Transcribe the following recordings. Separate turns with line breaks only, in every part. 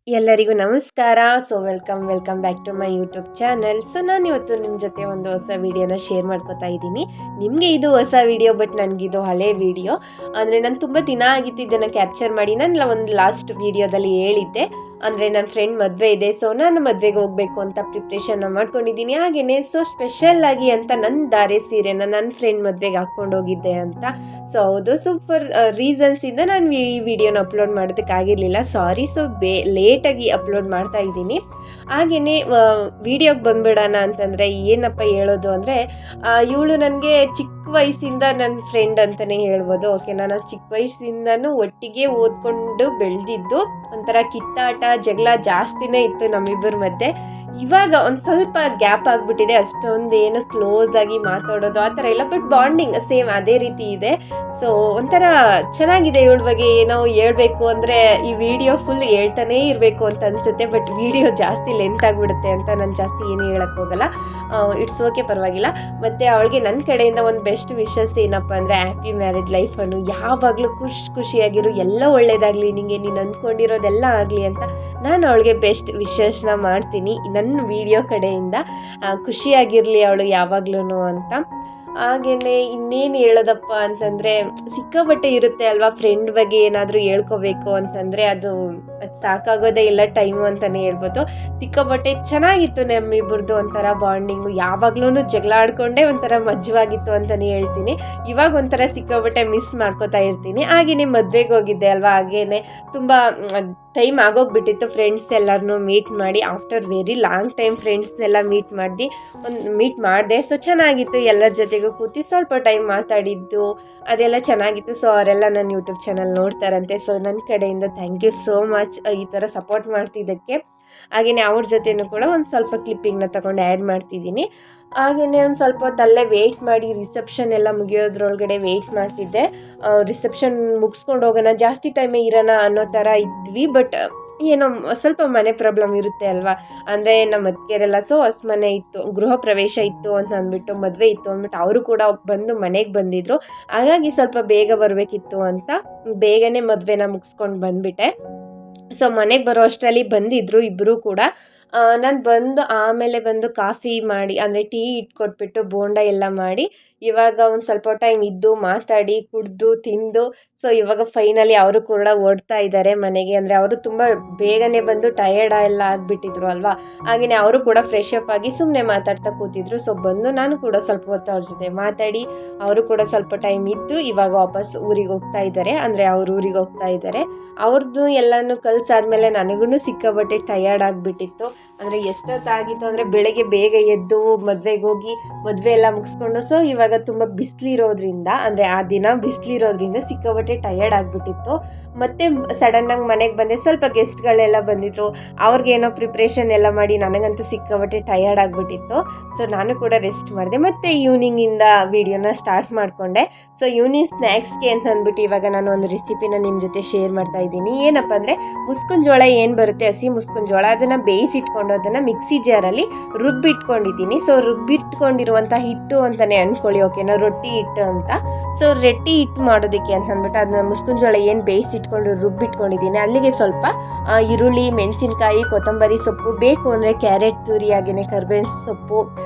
ಎಲ್ಲರಿಗೂ ನಮಸ್ಕಾರ. Welcome back to my YouTube channel. ನಾನು ಇವತ್ತು ನಿಮ್ಮ ಜೊತೆ ಒಂದು ಹೊಸ ವಿಡಿಯೋನ ಶೇರ್ ಮಾಡ್ಕೋತಾ ಇದ್ದೀನಿ. ನಿಮಗೆ ಇದು ಹೊಸ ವಿಡಿಯೋ, ಬಟ್ ನನಗಿದು ಹಳೆ ವಿಡಿಯೋ. ಅಂದರೆ ನಾನು ತುಂಬ ದಿನ ಆಗಿತ್ತು ಇದನ್ನು ಕ್ಯಾಪ್ಚರ್ ಮಾಡಿ. ನಾನು ಒಂದು ಲಾಸ್ಟ್ ವಿಡಿಯೋದಲ್ಲಿ ಹೇಳಿದ್ದೆ, ಅಂದರೆ ನನ್ನ ಫ್ರೆಂಡ್ ಮದುವೆ ಇದೆ, ಸೊ ನಾನು ಮದುವೆಗೆ ಹೋಗಬೇಕು ಅಂತ ಪ್ರಿಪ್ರೇಷನ್ನ ಮಾಡ್ಕೊಂಡಿದ್ದೀನಿ. ಹಾಗೆಯೇ ಸ್ಪೆಷಲ್ಲಾಗಿ ಅಂತ ನನ್ನ ದಾರೆ ಸೀರೆನ ನನ್ನ ಫ್ರೆಂಡ್ ಮದುವೆಗೆ ಹಾಕ್ಕೊಂಡು ಹೋಗಿದ್ದೆ ಅಂತ. ಹೌದು, ಫಾರ್ ರೀಸನ್ಸಿಂದ ನಾನು ಈ ವಿಡಿಯೋನ ಅಪ್ಲೋಡ್ ಮಾಡೋದಕ್ಕಾಗಿರಲಿಲ್ಲ, ಸಾರಿ. ಲೇಟಾಗಿ ಅಪ್ಲೋಡ್ ಮಾಡ್ತಾ ಇದ್ದೀನಿ. ಹಾಗೆಯೇ ವಿಡಿಯೋಗೆ ಬಂದ್ಬಿಡೋಣ ಅಂತಂದರೆ ಏನಪ್ಪ ಹೇಳೋದು ಅಂದರೆ, ಇವಳು ನನಗೆ ಚಿಕ್ಕ ವಯಸ್ಸಿಂದ ನನ್ನ ಫ್ರೆಂಡ್ ಅಂತಲೇ ಹೇಳ್ಬೋದು. ನಾನು ಚಿಕ್ಕ ವಯಸ್ಸಿಂದನೂ ಒಟ್ಟಿಗೆ ಓದ್ಕೊಂಡು ಬೆಳೆದಿದ್ದು. ಒಂಥರ ಕಿತ್ತಾಟ ಜಗಳ ಜಾಸ್ತಿನೇ ಇತ್ತು ನಮ್ಮಿಬ್ಬರ ಮಧ್ಯೆ. ಇವಾಗ ಒಂದು ಸ್ವಲ್ಪ ಗ್ಯಾಪ್ ಆಗಿಬಿಟ್ಟಿದೆ, ಅಷ್ಟೊಂದೇನು ಕ್ಲೋಸ್ ಆಗಿ ಮಾತಾಡೋದು ಆ ಥರ ಇಲ್ಲ, ಬಟ್ ಬಾಂಡಿಂಗ್ ಸೇಮ್ ಅದೇ ರೀತಿ ಇದೆ. ಒಂಥರ ಚೆನ್ನಾಗಿದೆ. ಇವಳ ಬಗ್ಗೆ ಏನೋ ಹೇಳ್ಬೇಕು ಅಂದರೆ ಈ ವಿಡಿಯೋ ಫುಲ್ ಹೇಳ್ತಾನೇ ಇರಬೇಕು ಅಂತ ಅನಿಸುತ್ತೆ, ಬಟ್ ವಿಡಿಯೋ ಜಾಸ್ತಿ ಲೆಂತ್ ಆಗಿಬಿಡುತ್ತೆ ಅಂತ ನಾನು ಜಾಸ್ತಿ ಏನು ಹೇಳಕ್ಕೆ ಹೋಗಲ್ಲ. ಇಟ್ಸ್ ಓಕೆ, ಪರವಾಗಿಲ್ಲ. ಮತ್ತು ಅವಳಿಗೆ ನನ್ನ ಕಡೆಯಿಂದ ಒಂದು ಬೆಸ್ಟ್ ವಿಶಸ್ ಏನಪ್ಪ ಅಂದರೆ, ಹ್ಯಾಪಿ ಮ್ಯಾರೇಜ್ ಲೈಫನ್ನು ಯಾವಾಗಲೂ ಖುಷಿಯಾಗಿರು, ಎಲ್ಲ ಒಳ್ಳೇದಾಗಲಿ, ನಿನಗೆ ನೀನು ಅಂದ್ಕೊಂಡಿರೋದೆಲ್ಲ ಆಗಲಿ ಅಂತ ನಾನು ಅವಳಿಗೆ ಬೆಸ್ಟ್ ವಿಶಸ್ನ ಮಾಡ್ತೀನಿ ನನ್ನ ವಿಡಿಯೋ ಕಡೆಯಿಂದ. ಖುಷಿಯಾಗಿರಲಿ ಅವಳು ಯಾವಾಗ್ಲೂ ಅಂತ. ಹಾಗೆಯೇ ಇನ್ನೇನು ಹೇಳೋದಪ್ಪ ಅಂತಂದರೆ, ಸಿಕ್ಕಾಪಟ್ಟೆ ಇರುತ್ತೆ ಅಲ್ವಾ ಫ್ರೆಂಡ್ ಬಗ್ಗೆ ಏನಾದರೂ ಹೇಳ್ಕೋಬೇಕು ಅಂತಂದರೆ, ಅದು ಸಾಕಾಗೋದೇ ಇಲ್ಲ ಟೈಮು ಅಂತಲೇ ಹೇಳ್ಬೋದು. ಸಿಕ್ಕಾಪಟ್ಟೆ ಚೆನ್ನಾಗಿತ್ತು ನಮ್ಮಿಬ್ಬರದು ಒಂಥರ ಬಾಂಡಿಂಗು. ಯಾವಾಗ್ಲೂ ಜಗಳ ಆಡ್ಕೊಂಡೇ ಒಂಥರ ಮಜವಾಗಿತ್ತು ಅಂತಲೇ ಹೇಳ್ತೀನಿ. ಇವಾಗ ಒಂಥರ ಸಿಕ್ಕಾಪಟ್ಟೆ ಮಿಸ್ ಮಾಡ್ಕೋತಾ ಇರ್ತೀನಿ. ಹಾಗೆಯೇ ಮದುವೆಗೆ ಹೋಗಿದ್ದೆ ಅಲ್ವಾ, ಹಾಗೆಯೇ ತುಂಬ ಟೈಮ್ ಆಗೋಗ್ಬಿಟ್ಟಿತ್ತು ಫ್ರೆಂಡ್ಸ್ ಎಲ್ಲರನ್ನೂ ಮೀಟ್ ಮಾಡಿ. ಆಫ್ಟರ್ ವೆರಿ ಲಾಂಗ್ ಟೈಮ್ ಫ್ರೆಂಡ್ಸ್ನೆಲ್ಲ ಮೀಟ್ ಮಾಡಿದೆ. ಚೆನ್ನಾಗಿತ್ತು, ಎಲ್ಲರ ಜೊತೆಗೂ ಕೂತಿ ಸ್ವಲ್ಪ ಟೈಮ್ ಮಾತಾಡಿದ್ದು ಅದೆಲ್ಲ ಚೆನ್ನಾಗಿತ್ತು. ಅವರೆಲ್ಲ ನನ್ನ ಯೂಟ್ಯೂಬ್ ಚಾನಲ್ ನೋಡ್ತಾರಂತೆ. ನನ್ನ ಕಡೆಯಿಂದ ಥ್ಯಾಂಕ್ ಯು ಸೋ ಮಚ್ ಈ ಥರ ಸಪೋರ್ಟ್ ಮಾಡ್ತಿದ್ದಕ್ಕೆ. ಹಾಗೆಯೇ ಅವ್ರ ಜೊತೆನೂ ಕೂಡ ಒಂದು ಸ್ವಲ್ಪ ಕ್ಲಿಪ್ಪಿಂಗ್ನ ತಗೊಂಡು ಆ್ಯಡ್ ಮಾಡ್ತಿದ್ದೀನಿ. ಹಾಗೆಯೇ ಒಂದು ಸ್ವಲ್ಪ ಹೊತ್ತಲ್ಲೇ ವೆಯ್ಟ್ ಮಾಡಿ ರಿಸೆಪ್ಷನ್ ಎಲ್ಲ ಮುಗಿಯೋದ್ರೊಳಗಡೆ ವೆಯ್ಟ್ ಮಾಡ್ತಿದ್ದೆ. ರಿಸೆಪ್ಷನ್ ಮುಗಿಸ್ಕೊಂಡು ಹೋಗೋಣ, ಜಾಸ್ತಿ ಟೈಮೇ ಇರೋಣ ಅನ್ನೋ ಥರ ಇದ್ವಿ. ಬಟ್ ಏನೋ ಸ್ವಲ್ಪ ಮನೆ ಪ್ರಾಬ್ಲಮ್ ಇರುತ್ತೆ ಅಲ್ವಾ, ಅಂದರೆ ನಮ್ಮ ಅತ್ತಿಗೆರೆಲ್ಲ ಹೊಸ ಮನೆ ಇತ್ತು, ಗೃಹ ಪ್ರವೇಶ ಇತ್ತು ಅಂತ ಅಂದ್ಬಿಟ್ಟು, ಮದುವೆ ಇತ್ತು ಅಂದ್ಬಿಟ್ಟು ಅವರು ಕೂಡ ಬಂದು ಮನೆಗೆ ಬಂದಿದ್ದರು. ಹಾಗಾಗಿ ಸ್ವಲ್ಪ ಬೇಗ ಬರಬೇಕಿತ್ತು ಅಂತ ಬೇಗನೆ ಮದುವೆನ ಮುಗಿಸ್ಕೊಂಡು ಬಂದುಬಿಟ್ಟೆ. ಮನೆಗೆ ಬರೋ ಅಷ್ಟರಲ್ಲಿ ಬಂದಿದ್ದರು ಇಬ್ಬರು ಕೂಡ. ನಾನು ಆಮೇಲೆ ಬಂದು ಕಾಫಿ ಮಾಡಿ, ಅಂದರೆ ಟೀ ಇಟ್ಕೊಟ್ಬಿಟ್ಟು ಬೋಂಡ ಎಲ್ಲ ಮಾಡಿ, ಇವಾಗ ಒಂದು ಸ್ವಲ್ಪ ಟೈಮ್ ಇದ್ದು ಮಾತಾಡಿ ಕುಡಿದು ತಿಂದು ಇವಾಗ ಫೈನಲಿ ಅವರು ಕೂಡ ಓಡ್ತಾ ಇದ್ದಾರೆ ಮನೆಗೆ. ಅಂದರೆ ಅವರು ತುಂಬ ಬೇಗನೆ ಬಂದು ಟಯರ್ಡ್ ಎಲ್ಲ ಆಗಿಬಿಟ್ಟಿದ್ರು ಅಲ್ವಾ, ಹಾಗೆಯೇ ಅವರು ಕೂಡ ಫ್ರೆಶ್ ಅಪ್ ಆಗಿ ಸುಮ್ಮನೆ ಮಾತಾಡ್ತಾ ಕೂತಿದ್ರು. ಬಂದು ನಾನು ಕೂಡ ಸ್ವಲ್ಪ ಹೊತ್ತು ಅವ್ರ ಜೊತೆ ಮಾತಾಡಿ, ಅವರು ಕೂಡ ಸ್ವಲ್ಪ ಟೈಮ್ ಇದ್ದು ಇವಾಗ ವಾಪಸ್ ಊರಿಗೆ ಹೋಗ್ತಾ ಇದ್ದಾರೆ. ಅಂದರೆ ಅವ್ರ ಊರಿಗೆ ಹೋಗ್ತಾ ಇದ್ದಾರೆ. ಅವ್ರದ್ದು ಎಲ್ಲನೂ ಕಲಿಸಾದ್ಮೇಲೆ ನನಗೂ ಸಿಕ್ಕಾಬಟ್ಟೆ ಟಯರ್ಡ್ ಆಗಿಬಿಟ್ಟಿತ್ತು. ಅಂದರೆ ಎಷ್ಟೊತ್ತಾಗಿತ್ತು ಅಂದರೆ, ಬೆಳಗ್ಗೆ ಬೇಗ ಎದ್ದು ಮದುವೆಗೆ ಹೋಗಿ ಮದುವೆ ಎಲ್ಲ ಮುಗಿಸ್ಕೊಂಡು ಇವಾಗ ತುಂಬ ಬಿಸಿಲಿರೋದ್ರಿಂದ, ಅಂದರೆ ಆ ದಿನ ಬಿಸಿಲಿರೋದ್ರಿಂದ ಸಿಕ್ಕಾಬಟ್ಟೆ ಟಯರ್ಡ್ ಆಗಿಬಿಟ್ಟಿತ್ತು. ಮತ್ತು ಸಡನ್ನಾಗಿ ಮನೆಗೆ ಬಂದೆ, ಸ್ವಲ್ಪ ಗೆಸ್ಟ್ಗಳೆಲ್ಲ ಬಂದಿದ್ದರು, ಅವ್ರಿಗೇನೋ ಪ್ರಿಪ್ರೇಷನ್ ಎಲ್ಲ ಮಾಡಿ ನನಗಂತೂ ಸಿಕ್ಕಾಬಟ್ಟೆ ಟಯರ್ಡ್ ಆಗಿಬಿಟ್ಟಿತ್ತು. ನಾನು ಕೂಡ ರೆಸ್ಟ್ ಮಾಡಿದೆ. ಮತ್ತು ಈವ್ನಿಂಗಿಂದ ವೀಡಿಯೋನ ಸ್ಟಾರ್ಟ್ ಮಾಡಿಕೊಂಡೆ. ಈವ್ನಿಂಗ್ ಸ್ನ್ಯಾಕ್ಸ್ಗೆ ಅಂತ ಅಂದ್ಬಿಟ್ಟು ಇವಾಗ ನಾನು ಒಂದು ರೆಸಿಪಿನ ನಿಮ್ಮ ಜೊತೆ ಶೇರ್ ಮಾಡ್ತಾ ಇದ್ದೀನಿ. ಏನಪ್ಪ ಅಂದರೆ, ಮುಸ್ಕಿನ ಜೋಳ ಏನು ಬರುತ್ತೆ, ಹಸಿ ಮುಸ್ಕಿನ ಜೋಳ, ಅದನ್ನು ಬೇಯಿಸಿಟ್ಕೊಂಡು ಅದನ್ನು ಮಿಕ್ಸಿ ಜಾರಲ್ಲಿ ರುಬ್ಬಿಟ್ಕೊಂಡಿದ್ದೀನಿ. ರುಬ್ಬಿಟ್ಕೊಂಡಿರುವಂಥ ಹಿಟ್ಟು ಅಂತಲೇ ಅಂದ್ಕೊಳ್ಳಿ, ಓಕೆನಾ, ರೊಟ್ಟಿ ಹಿಟ್ಟು ಅಂತ. ರೊಟ್ಟಿ ಹಿಟ್ಟು ಮಾಡೋದಕ್ಕೆ ಅಂತ ಅಂದ್ಬಿಟ್ಟು ಅದನ್ನ ಮುಸ್ಕಿನ ಜೋಳ ಏನು ಬೇಯಿಸಿಟ್ಕೊಂಡು ರುಬ್ಬಿಟ್ಕೊಂಡಿದ್ದೀನಿ, ಅಲ್ಲಿಗೆ ಸ್ವಲ್ಪ ಈರುಳ್ಳಿ, ಮೆಣಸಿನ್ಕಾಯಿ, ಕೊತ್ತಂಬರಿ ಸೊಪ್ಪು, ಬೇಕು ಅಂದರೆ ಕ್ಯಾರೆಟ್ ತುರಿ, ಹಾಗೆಯೇ ಕರ್ಬೇವಿನ ಸೊಪ್ಪು,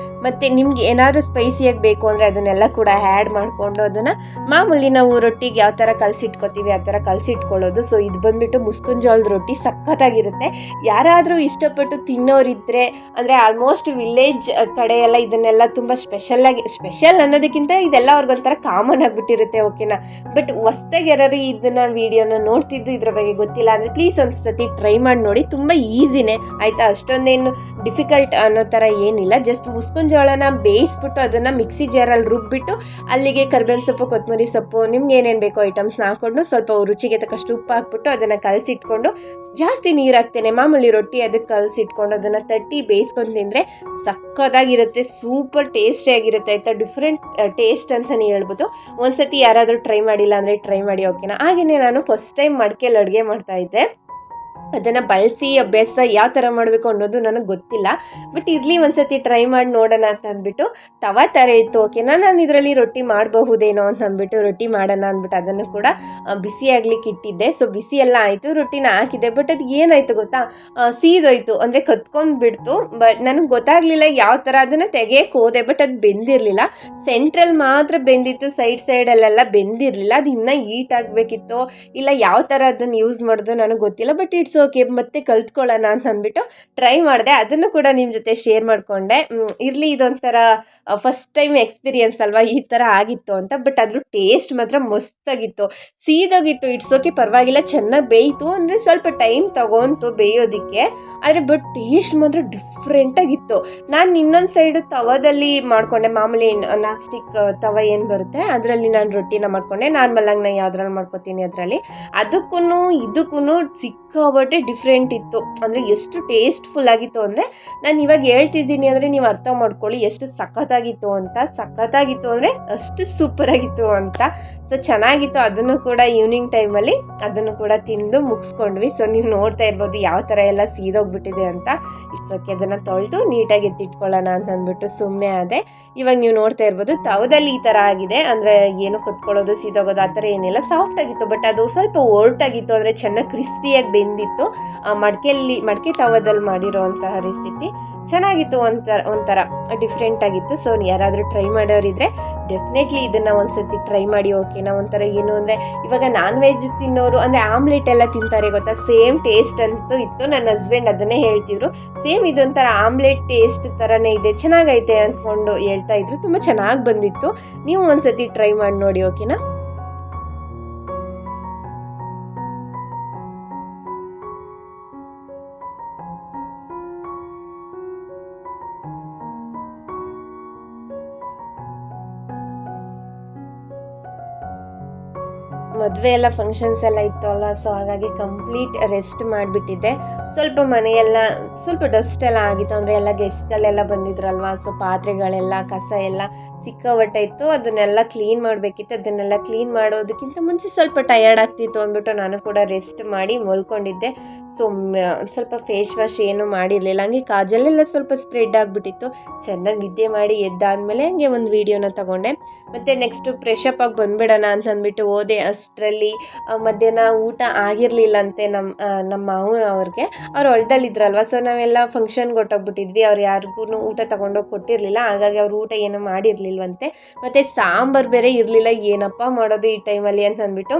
ಮತ್ತು ನಿಮ್ಗೆ ಏನಾದರೂ ಸ್ಪೈಸಿಯಾಗಿ ಬೇಕು ಅಂದರೆ ಅದನ್ನೆಲ್ಲ ಕೂಡ ಆ್ಯಡ್ ಮಾಡಿಕೊಂಡು ಅದನ್ನು ಮಾಮೂಲಿ ನಾವು ರೊಟ್ಟಿಗೆ ಯಾವ ಥರ ಕಲಸಿಟ್ಕೋತೀವಿ ಆ ಥರ ಕಲಸಿಟ್ಕೊಳ್ಳೋದು. ಇದು ಬಂದುಬಿಟ್ಟು ಮುಸ್ಕಿನ ಜೋಳದ ರೊಟ್ಟಿ ಸಖತ್ತಾಗಿರುತ್ತೆ. ಯಾರಾದರೂ ಇಷ್ಟಪಟ್ಟು ತಿನ್ನೋರಿದ್ದರೆ, ಅಂದರೆ ಆಲ್ಮೋಸ್ಟ್ ವಿಲೇಜ್ ಕಡೆ ಎಲ್ಲ ಇದನ್ನೆಲ್ಲ ತುಂಬ ಸ್ಪೆಷಲ್ ಅನ್ನೋದಕ್ಕಿಂತ ಇದೆಲ್ಲ ಅವ್ರಿಗೊಂಥರ ಕಾಮನ್ ಆಗಿಬಿಟ್ಟಿರುತ್ತೆ, ಓಕೆನಾ. ಬಟ್ ಹೊಸ್ದಾಗಿ ಯಾರು ಇದನ್ನು ವೀಡಿಯೋನ ನೋಡ್ತಿದ್ದು ಇದ್ರ ಬಗ್ಗೆ ಗೊತ್ತಿಲ್ಲ ಅಂದರೆ ಪ್ಲೀಸ್ ಒಂದು ಸತಿ ಟ್ರೈ ಮಾಡಿ ನೋಡಿ. ತುಂಬ ಈಸಿನೇ ಆಯಿತಾ, ಅಷ್ಟೊಂದೇನು ಡಿಫಿಕಲ್ಟ್ ಅನ್ನೋ ಥರ ಏನಿಲ್ಲ. ಜಸ್ಟ್ ಮುಸ್ಕಿನ ಜೋಳನ ಬೇಯಿಸ್ಬಿಟ್ಟು ಅದನ್ನು ಮಿಕ್ಸಿ ಜಾರಲ್ಲಿ ರುಬ್ಬಿಟ್ಟು ಅಲ್ಲಿಗೆ ಕರ್ಬೇವಿನ ಸೊಪ್ಪು, ಕೊತ್ತಂಬರಿ ಸೊಪ್ಪು, ನಿಮ್ಗೆ ಏನೇನು ಬೇಕೋ ಐಟಮ್ಸ್ನ ಹಾಕ್ಕೊಂಡು ಸ್ವಲ್ಪ ರುಚಿಗೆ ತಕ್ಕಷ್ಟು ಉಪ್ಪು ಹಾಕ್ಬಿಟ್ಟು ಅದನ್ನು ಕಲಸಿಟ್ಕೊಂಡು, ಜಾಸ್ತಿ ನೀರು ಹಾಕ್ತೇನೆ, ಮಾಮೂಲಿ ರೊಟ್ಟಿ ಅದಕ್ಕೆ ಕಲಸಿಟ್ಕೊಂಡು ಅದನ್ನು ತಟ್ಟಿ ಬೇಯಿಸ್ಕೊಂಡು ತಿಂದರೆ ಸಕ್ಕತ್ತಾಗಿರುತ್ತೆ, ಸೂಪರ್ ಟೇಸ್ಟಿಯಾಗಿರುತ್ತೆ ಆಯಿತಾ. ಡಿಫ್ರೆಂಟ್ ಟೇಸ್ಟ್ ಅಂತಲೇ ಹೇಳ್ಬೋದು. ಒಂದ್ಸತಿ ಯಾರಾದರೂ ಟ್ರೈ ಮಾಡಿಲ್ಲ ಅಂದರೆ ಟ್ರೈ ಮಾಡಿ, ಓಕೆನಾ. ಹಾಗೆಯೇ ನಾನು ಫಸ್ಟ್ ಟೈಮ್ ಮಡಿಕೆಯಲ್ಲಿ ಅಡುಗೆ ಮಾಡ್ತಾಯಿದ್ದೆ. ಅದನ್ನು ಬಳಸಿ ಅಭ್ಯಾಸ ಯಾವ ಥರ ಮಾಡಬೇಕು ಅನ್ನೋದು ನನಗೆ ಗೊತ್ತಿಲ್ಲ. ಬಟ್ ಇರಲಿ ಒಂದ್ಸತಿ ಟ್ರೈ ಮಾಡಿ ನೋಡೋಣ ಅಂತ ಅಂದ್ಬಿಟ್ಟು ತವಾ ಥರ ಇತ್ತು. ಓಕೆನಾ, ನಾನು ಇದರಲ್ಲಿ ರೊಟ್ಟಿ ಮಾಡಬಹುದೇನೋ ಅಂತ ಅಂದ್ಬಿಟ್ಟು ರೊಟ್ಟಿ ಮಾಡೋಣ ಅಂದ್ಬಿಟ್ಟು ಅದನ್ನು ಕೂಡ ಬಿಸಿ ಆಗ್ಲಿಕ್ಕೆ ಇಟ್ಟಿದ್ದೆ. ಸೊ ಬಿಸಿ ಎಲ್ಲ ಆಯಿತು, ರೊಟ್ಟಿನ ಹಾಕಿದೆ. ಬಟ್ ಅದು ಏನಾಯಿತು ಗೊತ್ತಾ, ಸೀದೋಯ್ತು, ಅಂದರೆ ಕತ್ಕೊಂಡು ಬಿಡ್ತು. ಬಟ್ ನನಗೆ ಗೊತ್ತಾಗಲಿಲ್ಲ ಯಾವ ಥರ ಅದನ್ನು ತೆಗೆಯಕ್ಕೆ ಹೋದೆ. ಬಟ್ ಅದು ಬೆಂದಿರಲಿಲ್ಲ, ಸೆಂಟ್ರಲ್ ಮಾತ್ರ ಬೆಂದಿತ್ತು, ಸೈಡಲ್ಲೆಲ್ಲ ಬೆಂದಿರಲಿಲ್ಲ. ಅದು ಇನ್ನೂ ಹೀಟ್ ಆಗಬೇಕಿತ್ತು ಇಲ್ಲ ಯಾವ ಥರ ಅದನ್ನು ಯೂಸ್ ಮಾಡೋದು ನನಗೆ ಗೊತ್ತಿಲ್ಲ. ಬಟ್ ಇಟ್ಸ್ ಓಕೆ, ಮತ್ತೆ ಕಲ್ತ್ಕೊಳ್ಳೋಣ ಅಂತ ಅಂದ್ಬಿಟ್ಟು ಟ್ರೈ ಮಾಡಿದೆ. ಅದನ್ನು ಕೂಡ ನಿಮ್ಮ ಜೊತೆ ಶೇರ್ ಮಾಡಿಕೊಂಡೆ. ಇರಲಿ, ಇದೊಂಥರ ಫಸ್ಟ್ ಟೈಮ್ ಎಕ್ಸ್ಪೀರಿಯನ್ಸ್ ಅಲ್ವಾ, ಈ ಥರ ಆಗಿತ್ತು ಅಂತ. ಬಟ್ ಅದ್ರ ಟೇಸ್ಟ್ ಮಾತ್ರ ಮಸ್ತಾಗಿತ್ತು, ಸೀದೋಗಿತ್ತು. ಇಟ್ಸ್ ಓಕೆ, ಪರವಾಗಿಲ್ಲ, ಚೆನ್ನಾಗಿ ಬೇಯಿತು. ಅಂದರೆ ಸ್ವಲ್ಪ ಟೈಮ್ ತೊಗೊಂತು ಬೇಯೋದಕ್ಕೆ, ಆದರೆ ಬಟ್ ಟೇಸ್ಟ್ ಮಾತ್ರ ಡಿಫ್ರೆಂಟಾಗಿತ್ತು. ನಾನು ಇನ್ನೊಂದು ಸೈಡು ತವದಲ್ಲಿ ಮಾಡಿಕೊಂಡೆ, ಮಾಮೂಲಿ ನಾನ್ ಸ್ಟಿಕ್ ತವ ಏನು ಬರುತ್ತೆ ಅದರಲ್ಲಿ ನಾನು ರೊಟ್ಟಿನ ಮಾಡಿಕೊಂಡೆ. ನಾರ್ಮಲಾಗಿ ನಾನು ಯಾವ್ದ್ರಲ್ಲಿ ಮಾಡ್ಕೊತೀನಿ ಅದರಲ್ಲಿ. ಅದಕ್ಕೂ ಇದಕ್ಕೂ ಸಿಕ್ಕಾಬಟ್ಟೆ ಡಿಫ್ರೆಂಟ್ ಇತ್ತು. ಅಂದರೆ ಎಷ್ಟು ಟೇಸ್ಟ್ಫುಲ್ ಆಗಿತ್ತು ಅಂದರೆ ನಾನು ಇವಾಗ ಹೇಳ್ತಿದ್ದೀನಿ ಅಂದರೆ ನೀವು ಅರ್ಥ ಮಾಡ್ಕೊಳ್ಳಿ ಎಷ್ಟು ಸಖತ್ತಾಗಿತ್ತು ಅಂತ. ಸಖತ್ತಾಗಿತ್ತು ಅಂದರೆ ಅಷ್ಟು ಸೂಪರಾಗಿತ್ತು ಅಂತ. ಸೊ ಚೆನ್ನಾಗಿತ್ತು. ಅದನ್ನು ಕೂಡ ಈವ್ನಿಂಗ್ ಟೈಮಲ್ಲಿ ಅದನ್ನು ಕೂಡ ತಿಂದು ಮುಗಿಸ್ಕೊಂಡ್ವಿ. ಸೊ ನೀವು ನೋಡ್ತಾ ಇರ್ಬೋದು ಯಾವ ಥರ ಎಲ್ಲ ಸೀದೋಗ್ಬಿಟ್ಟಿದೆ ಅಂತ. ಇಟ್ಸ್ ಓಕೆ, ಅದನ್ನು ತೊಳೆದು ನೀಟಾಗಿ ಎತ್ತಿಟ್ಕೊಳ್ಳೋಣ ಅಂತ ಅಂದ್ಬಿಟ್ಟು ಸುಮ್ಮನೆ ಆದೆ. ಇವಾಗ ನೀವು ನೋಡ್ತಾ ಇರ್ಬೋದು ತವದಲ್ಲಿ ಈ ಥರ ಆಗಿದೆ. ಅಂದರೆ ಏನು ಕೊತ್ಕೊಳ್ಳೋದು ಸೀದೋಗೋದು ಆ ಥರ ಏನಿಲ್ಲ, ಸಾಫ್ಟ್ ಆಗಿತ್ತು. ಬಟ್ ಅದು ಸ್ವಲ್ಪ ಒರ್ಟಾಗಿತ್ತು, ಅಂದರೆ ಚೆನ್ನಾಗಿ ಕ್ರಿಸ್ಪಿಯಾಗಿ ಬೆಂದಿತ್ತು. ಮಡಿಕೆ ತವದಲ್ಲಿ ಮಾಡಿರೋ ಅಂತಹ ರೆಸಿಪಿ ಚೆನ್ನಾಗಿತ್ತು, ಒಂಥರ ಡಿಫ್ರೆಂಟ್ ಆಗಿತ್ತು. ಸೊ ಯಾರಾದರೂ ಟ್ರೈ ಮಾಡೋರಿದ್ರೆ ಡೆಫಿನೆಟ್ಲಿ ಇದನ್ನು ಒಂದ್ಸತಿ ಟ್ರೈ ಮಾಡಿ. ಓಕೆನಾ, ಒಂಥರ ಏನು ಅಂದರೆ ಇವಾಗ ನಾನ್ ವೆಜ್ ತಿನ್ನೋರು ಅಂದರೆ ಆಮ್ಲೆಟ್ ಎಲ್ಲ ತಿಂತಾರೆ ಗೊತ್ತಾ, ಸೇಮ್ ಟೇಸ್ಟ್ ಅಂತೂ ಇತ್ತು. ನನ್ನ ಹಸ್ಬೆಂಡ್ ಅದನ್ನೇ ಹೇಳ್ತಿದ್ರು, ಸೇಮ್ ಇದೊಂಥರ ಆಮ್ಲೆಟ್ ಟೇಸ್ಟ್ ಥರನೇ ಇದೆ, ಚೆನ್ನಾಗೈತೆ ಅಂದ್ಕೊಂಡು ಹೇಳ್ತಾ ಇದ್ರು. ತುಂಬ ಚೆನ್ನಾಗಿ ಬಂದಿತ್ತು. ನೀವು ಒಂದ್ಸತಿ ಟ್ರೈ ಮಾಡಿ ನೋಡಿ. ಓಕೆನಾ. ಮದುವೆ ಎಲ್ಲ ಫಂಕ್ಷನ್ಸ್ ಎಲ್ಲ ಇತ್ತು ಅಲ್ಲ, ಸೊ ಹಾಗಾಗಿ ಕಂಪ್ಲೀಟ್ ರೆಸ್ಟ್ ಮಾಡಿಬಿಟ್ಟಿದ್ದೆ. ಸ್ವಲ್ಪ ಮನೆಯೆಲ್ಲ ಸ್ವಲ್ಪ ಡಸ್ಟ್ ಎಲ್ಲ ಆಗಿತ್ತು, ಅಂದರೆ ಎಲ್ಲ ಗೆಸ್ಟ್ಗಳೆಲ್ಲ ಬಂದಿದ್ರಲ್ವ. ಸೊ ಪಾತ್ರೆಗಳೆಲ್ಲ ಕಸ ಎಲ್ಲ ಸಿಕ್ಕಾಪಟ್ಟೆ ಇತ್ತು, ಅದನ್ನೆಲ್ಲ ಕ್ಲೀನ್ ಮಾಡಬೇಕಿತ್ತು. ಅದನ್ನೆಲ್ಲ ಕ್ಲೀನ್ ಮಾಡೋದಕ್ಕಿಂತ ಮುಂಚೆ ಸ್ವಲ್ಪ ಟಯರ್ಡ್ ಆಗ್ತಿತ್ತು ಅಂದ್ಬಿಟ್ಟು ನಾನು ಕೂಡ ರೆಸ್ಟ್ ಮಾಡಿ ಮಲ್ಕೊಂಡಿದ್ದೆ. ಸೊ ಸ್ವಲ್ಪ ಫೇಸ್ ವಾಶ್ ಏನೂ ಮಾಡಿರಲಿಲ್ಲ, ಹಂಗೆ ಕಾಜಲೆಲ್ಲ ಸ್ವಲ್ಪ ಸ್ಪ್ರೆಡ್ ಆಗಿಬಿಟ್ಟಿತ್ತು. ಚೆನ್ನಾಗಿ ನಿದ್ದೆ ಮಾಡಿ ಎದ್ದಾದಮೇಲೆ ಹಂಗೆ ಒಂದು ವೀಡಿಯೋನ ತೊಗೊಂಡೆ. ಮತ್ತು ನೆಕ್ಸ್ಟು ಫ್ರೆಶಪ್ ಆಗಿ ಬಂದುಬಿಡೋಣ ಅಂತ ಅಂದ್ಬಿಟ್ಟು ಹೋದೆ. ಅಷ್ಟರಲ್ಲಿ ಮಧ್ಯಾಹ್ನ ಊಟ ಆಗಿರಲಿಲ್ಲಂತೆ ನಮ್ಮ ಅವ್ರಿಗೆ. ಅವ್ರು ಹೊಲ್ದಲ್ಲಿದ್ರಲ್ವ. ಸೊ ನಾವೆಲ್ಲ ಫಂಕ್ಷನ್ಗೆ ಹೊಟ್ಟೋಗ್ಬಿಟ್ಟಿದ್ವಿ. ಅವ್ರು ಯಾರಿಗೂ ಊಟ ತೊಗೊಂಡೋಗಿ ಕೊಟ್ಟಿರಲಿಲ್ಲ, ಹಾಗಾಗಿ ಅವ್ರು ಊಟ ಏನೂ ಮಾಡಿರಲಿಲ್ವಂತೆ. ಮತ್ತು ಸಾಂಬಾರು ಬೇರೆ ಇರಲಿಲ್ಲ, ಏನಪ್ಪ ಮಾಡೋದು ಈ ಟೈಮಲ್ಲಿ ಅಂತ ಅಂದ್ಬಿಟ್ಟು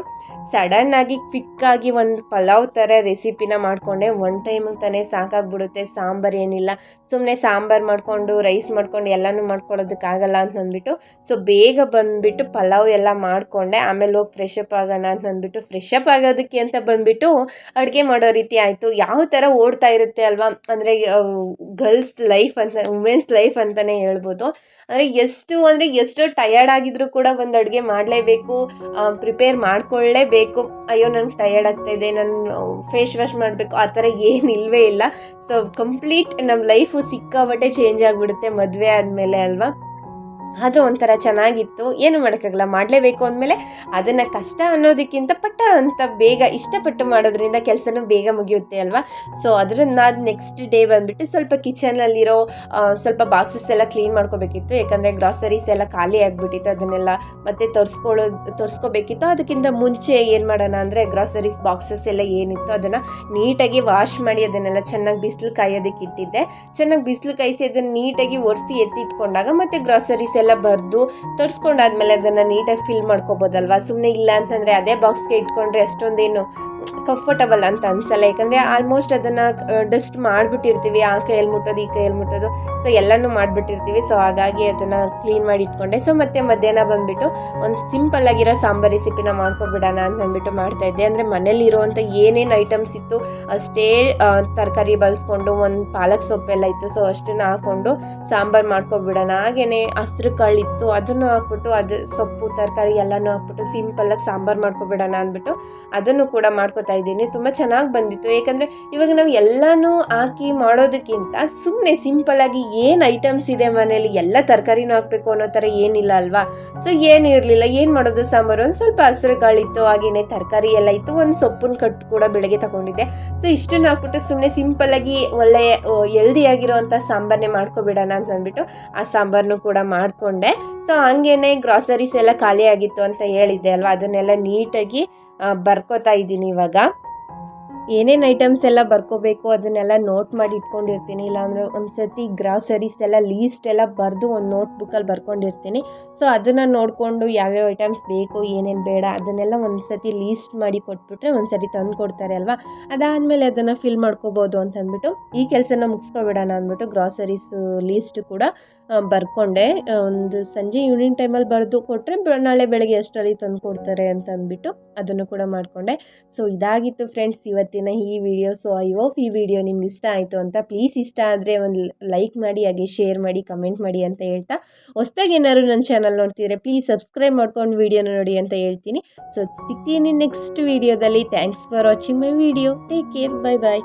ಸಡನ್ನಾಗಿ ಕ್ವಿಕ್ಕಾಗಿ ಒಂದು ಪಲಾವ್ ಥರ ರೆಸಿಪಿನ ಮಾಡಿಕೊಂಡೆ. ಒನ್ ಟೈಮಿಗೆ ತಾನೇ ಸಾಕಾಗ್ಬಿಡುತ್ತೆ, ಸಾಂಬಾರು ಏನಿಲ್ಲ. ಸುಮ್ಮನೆ ಸಾಂಬಾರು ಮಾಡಿಕೊಂಡು ರೈಸ್ ಮಾಡ್ಕೊಂಡು ಎಲ್ಲನೂ ಮಾಡ್ಕೊಳ್ಳೋದಕ್ಕಾಗಲ್ಲ ಅಂತ ಅಂದ್ಬಿಟ್ಟು ಸೊ ಬೇಗ ಬಂದುಬಿಟ್ಟು ಪಲಾವ್ ಎಲ್ಲ ಮಾಡಿಕೊಂಡೆ. ಆಮೇಲೆ ಹೋಗಿ ಫ್ರೆಶಪ್ ಆಗೋಣ ಅಂತ ಅಂದ್ಬಿಟ್ಟು ಫ್ರೆಶಪ್ ಆಗೋದಕ್ಕೆ ಅಂತ ಬಂದುಬಿಟ್ಟು ಅಡುಗೆ ಮಾಡೋ ರೀತಿ ಆಯಿತು. ಯಾವ ಥರ ಓಡ್ತಾ ಇರುತ್ತೆ ಅಲ್ವಾ, ಅಂದರೆ ಗರ್ಲ್ಸ್ ಲೈಫ್ ಅಂತ, ವುಮೆನ್ಸ್ ಲೈಫ್ ಅಂತಲೇ ಹೇಳ್ಬೋದು. ಅಂದರೆ ಎಷ್ಟೋ ಟಯರ್ಡ್ ಆಗಿದ್ರು ಕೂಡ ಒಂದು ಅಡುಗೆ ಮಾಡಲೇಬೇಕು, ಪ್ರಿಪೇರ್ ಮಾಡ್ಕೊಳ್ಳೇಬೇಕು. ಅಯ್ಯೋ ನನಗೆ ಟಯರ್ಡ್ ಆಗ್ತಾಯಿದೆ, ನಾನು ಫೇಸ್ ವಾಶ್ ಮಾಡಬೇಕು, ಆ ಥರ ಏನಿಲ್ವೇ ಇಲ್ಲ. ಸೊ ಕಂಪ್ಲೀಟ್ ನಮ್ಮ ಲೈಫು ಸಿಕ್ಕಾಪಟ್ಟೆ ಚೇಂಜ್ ಆಗಿಬಿಡುತ್ತೆ ಮದುವೆ ಆದಮೇಲೆ ಅಲ್ವಾ. ಆದರೂ ಒಂಥರ ಚೆನ್ನಾಗಿತ್ತು, ಏನು ಮಾಡೋಕ್ಕಾಗಲ್ಲ, ಮಾಡಲೇಬೇಕು ಅಂದಮೇಲೆ ಅದನ್ನು ಕಷ್ಟ ಅನ್ನೋದಕ್ಕಿಂತ ಅಂತ ಬೇಗ ಇಷ್ಟಪಟ್ಟು ಮಾಡೋದ್ರಿಂದ ಕೆಲಸನೂ ಬೇಗ ಮುಗಿಯುತ್ತೆ ಅಲ್ವಾ. ಸೊ ಅದರಿಂದ ನೆಕ್ಸ್ಟ್ ಡೇ ಬಂದುಬಿಟ್ಟು ಸ್ವಲ್ಪ ಕಿಚನಲ್ಲಿರೋ ಸ್ವಲ್ಪ ಬಾಕ್ಸಸ್ ಎಲ್ಲ ಕ್ಲೀನ್ ಮಾಡ್ಕೋಬೇಕಿತ್ತು. ಯಾಕಂದರೆ ಗ್ರಾಸರೀಸ್ ಎಲ್ಲ ಖಾಲಿ ಆಗಿಬಿಟ್ಟಿತ್ತು, ಅದನ್ನೆಲ್ಲ ಮತ್ತೆ ತೋರಿಸ್ಕೋಬೇಕಿತ್ತು. ಅದಕ್ಕಿಂತ ಮುಂಚೆ ಏನು ಮಾಡೋಣ ಅಂದರೆ ಗ್ರಾಸರೀಸ್ ಬಾಕ್ಸಸ್ ಎಲ್ಲ ಏನಿತ್ತು ಅದನ್ನು ನೀಟಾಗಿ ವಾಶ್ ಮಾಡಿ ಅದನ್ನೆಲ್ಲ ಚೆನ್ನಾಗಿ ಬಿಸಿಲು ಕಾಯೋದಕ್ಕೆ ಇಟ್ಟಿದ್ದೆ. ಚೆನ್ನಾಗಿ ಬಿಸಿಲು ಕಾಯಿಸಿ ಅದನ್ನು ನೀಟಾಗಿ ಒರೆಸಿ ಎತ್ತಿಟ್ಕೊಂಡಾಗ ಮತ್ತು ಗ್ರಾಸರೀಸ್ ಎಲ್ಲ ಬರೆದು ತರಿಸ್ಕೊಂಡಾದ್ಮೇಲೆ ಅದನ್ನು ನೀಟಾಗಿ ಫಿಲ್ ಮಾಡ್ಕೋಬೋದಲ್ವ. ಸುಮ್ಮನೆ ಇಲ್ಲ ಅಂತಂದರೆ ಅದೇ ಬಾಕ್ಸ್ಗೆ ಇಟ್ಕೊಂಡ್ರೆ ಅಷ್ಟೊಂದೇನು ಕಂಫರ್ಟಬಲ್ ಅಂತ ಅನಿಸಲ್ಲ. ಯಾಕಂದರೆ ಆಲ್ಮೋಸ್ಟ್ ಅದನ್ನು ಡಸ್ಟ್ ಮಾಡಿಬಿಟ್ಟಿರ್ತೀವಿ, ಆ ಕೈಯಲ್ಲಿ ಮುಟ್ಟೋದು ಈ ಕೈಯಲ್ಲಿ ಮುಟ್ಟೋದು, ಸೊ ಎಲ್ಲನೂ ಮಾಡಿಬಿಟ್ಟಿರ್ತೀವಿ. ಸೊ ಹಾಗಾಗಿ ಅದನ್ನು ಕ್ಲೀನ್ ಮಾಡಿ ಇಟ್ಕೊಂಡೆ. ಸೊ ಮತ್ತೆ ಮಧ್ಯಾಹ್ನ ಬಂದುಬಿಟ್ಟು ಒಂದು ಸಿಂಪಲ್ ಆಗಿರೋ ಸಾಂಬಾರು ರೆಸಿಪಿನ ಮಾಡ್ಕೊಬಿಡೋಣ ಅಂತ ಅಂದ್ಬಿಟ್ಟು ಮಾಡ್ತಾಯಿದ್ದೆ. ಅಂದರೆ ಮನೇಲಿ ಇರೋವಂಥ ಏನೇನು ಐಟಮ್ಸ್ ಇತ್ತು ಅಷ್ಟೇ ತರಕಾರಿ ಬಳಸ್ಕೊಂಡು ಒಂದು ಪಾಲಕ್ ಸೊಪ್ಪೆಲ್ಲ ಇತ್ತು, ಸೊ ಅಷ್ಟನ್ನು ಹಾಕ್ಕೊಂಡು ಸಾಂಬಾರು ಮಾಡ್ಕೊಬಿಡೋಣ. ಹಾಗೆಯೇ ಹಸ್ರು ಹಸಿರು ಕಾಳಿತ್ತು ಅದನ್ನು ಹಾಕ್ಬಿಟ್ಟು ಅದು ಸೊಪ್ಪು ತರಕಾರಿ ಎಲ್ಲನೂ ಹಾಕ್ಬಿಟ್ಟು ಸಿಂಪಲ್ಲಾಗಿ ಸಾಂಬಾರು ಮಾಡ್ಕೊಬಿಡೋಣ ಅಂದ್ಬಿಟ್ಟು ಅದನ್ನು ಕೂಡ ಮಾಡ್ಕೊತಾ ಇದ್ದೀನಿ. ತುಂಬ ಚೆನ್ನಾಗಿ ಬಂದಿತ್ತು. ಏಕೆಂದರೆ ಇವಾಗ ನಾವು ಎಲ್ಲನೂ ಹಾಕಿ ಮಾಡೋದಕ್ಕಿಂತ ಸುಮ್ಮನೆ ಸಿಂಪಲ್ಲಾಗಿ ಏನು ಐಟಮ್ಸ್ ಇದೆ ಮನೇಲಿ ಎಲ್ಲ ತರಕಾರಿನೂ ಹಾಕಬೇಕು ಅನ್ನೋ ಥರ ಏನಿಲ್ಲ ಅಲ್ವಾ. ಸೊ ಏನು ಇರಲಿಲ್ಲ, ಏನು ಮಾಡೋದು ಸಾಂಬಾರು, ಒಂದು ಸ್ವಲ್ಪ ಹಸಿರು ಕಾಳಿತ್ತು, ಹಾಗೆಯೇ ತರಕಾರಿ ಎಲ್ಲ ಇತ್ತು, ಒಂದು ಸೊಪ್ಪನ್ನು ಕಟ್ಟು ಕೂಡ ಬೆಳಗ್ಗೆ ತಗೊಂಡಿದ್ದೆ. ಸೊ ಇಷ್ಟನ್ನು ಹಾಕ್ಬಿಟ್ಟು ಸುಮ್ಮನೆ ಸಿಂಪಲ್ಲಾಗಿ ಒಳ್ಳೆಯ ಹೆಲ್ದಿಯಾಗಿರೋವಂಥ ಸಾಂಬಾರನ್ನೇ ಮಾಡ್ಕೊಬಿಡೋಣ ಅಂತ ಅಂದ್ಬಿಟ್ಟು ಆ ಸಾಂಬಾರನ್ನು ಕೂಡ ಮಾಡಿಕೊಂಡೆ. ಸೊ ಹಂಗೇನೆ ಗ್ರಾಸರೀಸ್ ಎಲ್ಲ ಖಾಲಿ ಆಗಿತ್ತು ಅಂತ ಹೇಳಿದ್ದೆ ಅಲ್ವಾ, ಅದನ್ನೆಲ್ಲ ನೀಟಾಗಿ ಬರ್ಕೋತಾ ಇದ್ದೀನಿ. ಇವಾಗ ಏನೇನು ಐಟಮ್ಸ್ ಎಲ್ಲ ಬರ್ಕೋಬೇಕು ಅದನ್ನೆಲ್ಲ ನೋಟ್ ಮಾಡಿ ಇಟ್ಕೊಂಡಿರ್ತೀನಿ. ಇಲ್ಲಾಂದರೆ ಒಂದು ಸರ್ತಿ ಗ್ರಾಸರೀಸ್ ಎಲ್ಲ ಲೀಸ್ಟ್ ಎಲ್ಲ ಬರೆದು ಒಂದು ನೋಟ್ಬುಕ್ಕಲ್ಲಿ ಬರ್ಕೊಂಡಿರ್ತೀನಿ. ಸೊ ಅದನ್ನು ನೋಡಿಕೊಂಡು ಯಾವ್ಯಾವ ಐಟಮ್ಸ್ ಬೇಕು ಏನೇನು ಬೇಡ ಅದನ್ನೆಲ್ಲ ಒಂದು ಸರ್ತಿ ಲೀಸ್ಟ್ ಮಾಡಿ ಕೊಟ್ಬಿಟ್ರೆ ಒಂದು ಸರ್ತಿ ತಂದು ಕೊಡ್ತಾರೆ ಅಲ್ವಾ. ಅದಾದಮೇಲೆ ಅದನ್ನು ಫಿಲ್ ಮಾಡ್ಕೋಬೋದು ಅಂತ ಅಂದ್ಬಿಟ್ಟು ಈ ಕೆಲಸನ ಮುಗಿಸ್ಕೊಬಿಡೋಣ ಅಂದ್ಬಿಟ್ಟು ಗ್ರಾಸರೀಸ್ ಲೀಸ್ಟ್ ಕೂಡ ಬರ್ಕೊಂಡೆ. ಒಂದು ಸಂಜೆ ಈವ್ನಿಂಗ್ ಟೈಮಲ್ಲಿ ಬರೆದು ಕೊಟ್ಟರೆ ನಾಳೆ ಬೆಳಗ್ಗೆ ಅಷ್ಟರಲ್ಲಿ ತಂದು ಕೊಡ್ತಾರೆ ಅಂತ ಅಂದ್ಬಿಟ್ಟು ಅದನ್ನು ಕೂಡ ಮಾಡಿಕೊಂಡೆ. ಸೊ ಇದಾಗಿತ್ತು ಫ್ರೆಂಡ್ಸ್ ಇವತ್ತಿನ ಈ ವಿಡಿಯೋ. ಸೊ ಐ ಹೋಪ್ ಈ ವಿಡಿಯೋ ನಿಮ್ಗೆ ಇಷ್ಟ ಆಯಿತು ಅಂತ. ಪ್ಲೀಸ್ ಇಷ್ಟ ಆದರೆ ಒಂದು ಲೈಕ್ ಮಾಡಿ, ಹಾಗೆ ಶೇರ್ ಮಾಡಿ, ಕಮೆಂಟ್ ಮಾಡಿ ಅಂತ ಹೇಳ್ತಾ, ಹೊಸದಾಗಿ ಏನಾದ್ರು ನನ್ನ ಚಾನಲ್ ನೋಡ್ತಿದ್ರೆ ಪ್ಲೀಸ್ ಸಬ್ಸ್ಕ್ರೈಬ್ ಮಾಡ್ಕೊಂಡು ವಿಡಿಯೋನ ನೋಡಿ ಅಂತ ಹೇಳ್ತೀನಿ. ಸೊ ಸಿಗ್ತೀನಿ ನೆಕ್ಸ್ಟ್ ವಿಡಿಯೋದಲ್ಲಿ. Thanks for watching my video. Take care, bye bye.